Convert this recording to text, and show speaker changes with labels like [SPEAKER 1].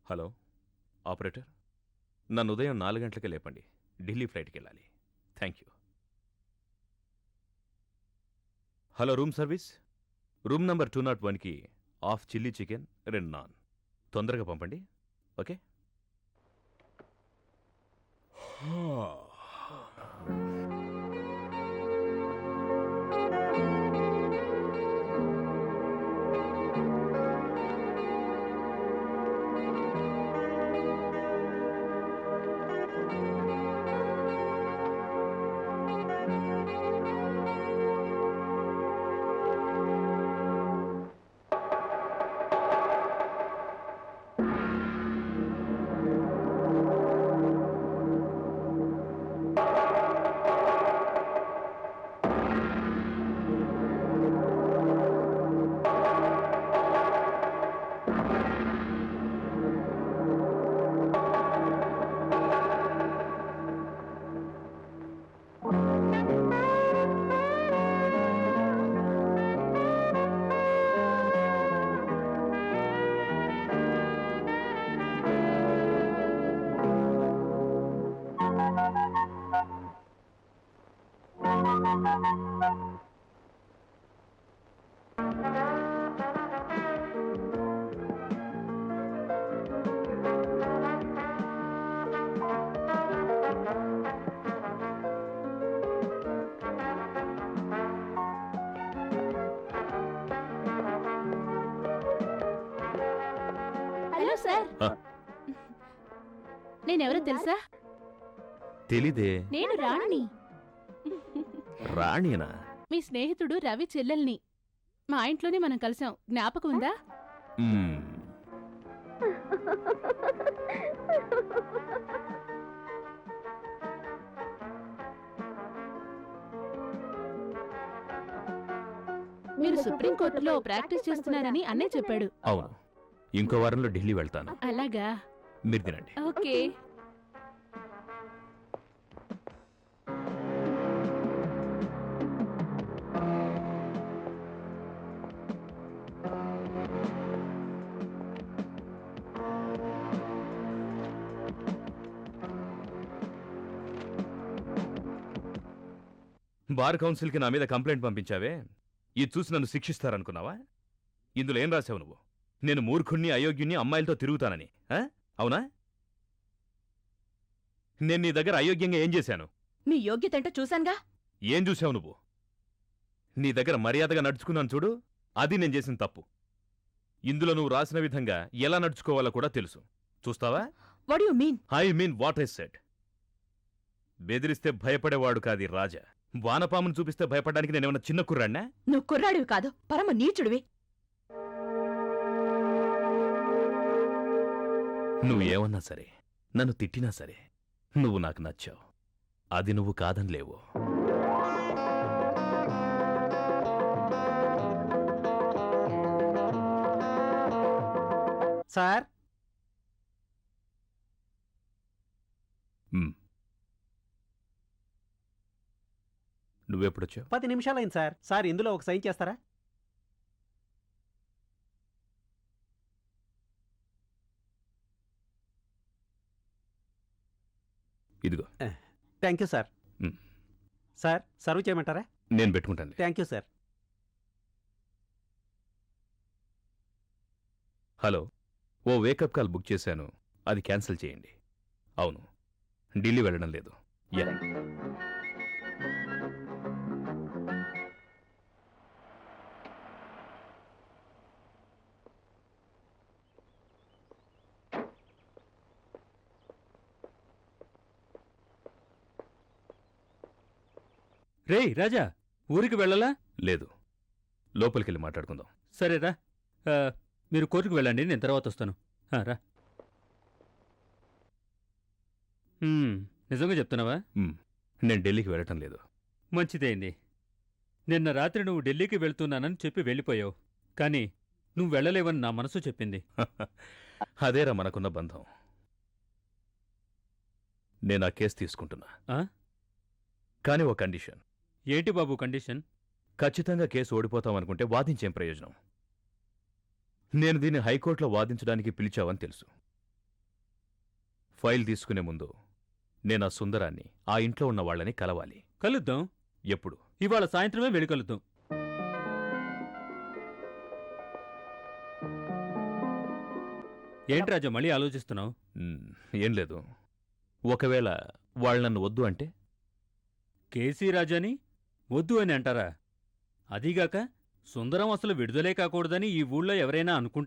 [SPEAKER 1] Hello operator, నన్ను ఉదయం 4 గంటలకే లేపండి. ఢిల్లీ ఫ్లైట్కి వెళ్ళాలి. Thank you. Hello room service, room number 201కి హాఫ్ చిల్లీ చికెన్, 2 నాన్ తొందరగా పంపండి. ఓకే.
[SPEAKER 2] హలో సార్, నేనెవరో తెలుసా?
[SPEAKER 1] తెలీదే.
[SPEAKER 2] నేను రాణిని,
[SPEAKER 1] రాణినా?
[SPEAKER 2] మీ స్నేహితుడు రవి చెల్లెల్ని. మా ఇంట్లోనే మనం కలిసాం, జ్ఞాపకం ఉందా?
[SPEAKER 1] మ్మ్.
[SPEAKER 2] మీరు సుప్రీంకోర్టులో ప్రాక్టీస్ చేస్తున్నారని అన్నయ్య చెప్పాడు.
[SPEAKER 1] అవును, ఇంకో వారంలో ఢిల్లీ వెళ్తాను.
[SPEAKER 2] అలాగా,
[SPEAKER 1] మీరు తినండి.
[SPEAKER 2] ఓకే.
[SPEAKER 1] బార్ కౌన్సిల్కి నా మీద కంప్లైంట్ పంపించావే, ఇది చూసి నన్ను శిక్షిస్తారనుకున్నావా? ఇందులో ఏం రాశావు నువ్వు? నేను మూర్ఖుణ్ణి, అయోగ్యుణ్ణి, అమ్మాయిలతో తిరుగుతానని. అవునా? నేను నీ దగ్గర అయోగ్యంగా ఏం చేశాను?
[SPEAKER 2] మీ యోగ్యతంటే చూశానుగా.
[SPEAKER 1] ఏం చూశావు నువ్వు? నీ దగ్గర మర్యాదగా నడుచుకున్నాను చూడు, అది నేను చేసిన తప్పు. ఇందులో నువ్వు రాసిన విధంగా ఎలా నడుచుకోవాలో కూడా తెలుసు. చూస్తావా?
[SPEAKER 2] What you mean?
[SPEAKER 1] I mean what I said. బెదిరిస్తే భయపడేవాడు కాది రాజా. వానపామును చూపిస్తే భయపడడానికి నేనేమన్నా చిన్న కుర్రాడినా?
[SPEAKER 2] నువ్వు కుర్రాడివి కాదు, పరమ నీచుడివి.
[SPEAKER 1] నువ్వు ఏమన్నా సరే, నన్ను తిట్టినా సరే, నువ్వు నాకు నచ్చావు. అది నువ్వు కాదనిలేవు.
[SPEAKER 3] సార్,
[SPEAKER 1] నువ్వెప్పుడొచ్చావు?
[SPEAKER 3] 10 నిమిషాలైంది సార్. సార్, ఇందులో ఒక సైన్ చేస్తారా?
[SPEAKER 1] ఇదిగో.
[SPEAKER 3] Thank you sir. Sir, serve చేయమంటారా?
[SPEAKER 1] నేను పెట్టుకుంటాను.
[SPEAKER 3] Thank you sir.
[SPEAKER 1] హలో, ఓ వేకప్ కాల్ బుక్ చేశాను, అది క్యాన్సిల్ చేయండి. అవును, ఢిల్లీ వెళ్ళడం లేదు. యా.
[SPEAKER 4] రేయ్ రాజా, ఊరికి వెళ్ళలా?
[SPEAKER 1] లేదు, లోపలికెళ్ళి మాట్లాడుకుందాం.
[SPEAKER 4] సరేరా, మీరు కోర్టుకు వెళ్ళండి, నేను తర్వాత వస్తాను. రా. నిజంగా చెప్తున్నావా?
[SPEAKER 1] నేను ఢిల్లీకి వెళ్ళటం లేదు.
[SPEAKER 4] మంచిదైంది. నిన్న రాత్రి నువ్వు ఢిల్లీకి వెళ్తున్నానని చెప్పి వెళ్ళిపోయావు, కానీ నువ్వు వెళ్ళలేవని నా మనసు చెప్పింది.
[SPEAKER 1] అదేరా మనకున్న బంధం. నేను ఆ కేసు తీసుకుంటున్నా, కానీ ఓ కండిషన్.
[SPEAKER 4] ఏంటి బాబు కండిషన్?
[SPEAKER 1] ఖచ్చితంగా కేసు ఓడిపోతామనుకుంటే వాదించేం ప్రయోజనం? నేను దీన్ని హైకోర్టులో వాదించడానికి పిలిచావని తెలుసు. ఫైల్ తీసుకునే ముందు నేను ఆ సుందరాన్ని ఆ ఇంట్లో ఉన్న వాళ్ళని కలవాలి.
[SPEAKER 4] కలుద్దాం.
[SPEAKER 1] ఎప్పుడు?
[SPEAKER 4] ఇవాళ సాయంత్రమే వెళ్ళి కలుద్దాం. ఏంటి రాజా మళ్ళీ ఆలోచిస్తున్నావు?
[SPEAKER 1] ఏం లేదు. ఒకవేళ వాళ్ళు నన్ను వద్దు అంటే?
[SPEAKER 4] కేసీ రాజాని వద్దు అని అంటారా? అదీగాక సుందరం అసలు విడుదలే కాకూడదని ఈ ఊళ్ళో ఎవరైనా అనుకుంటారా?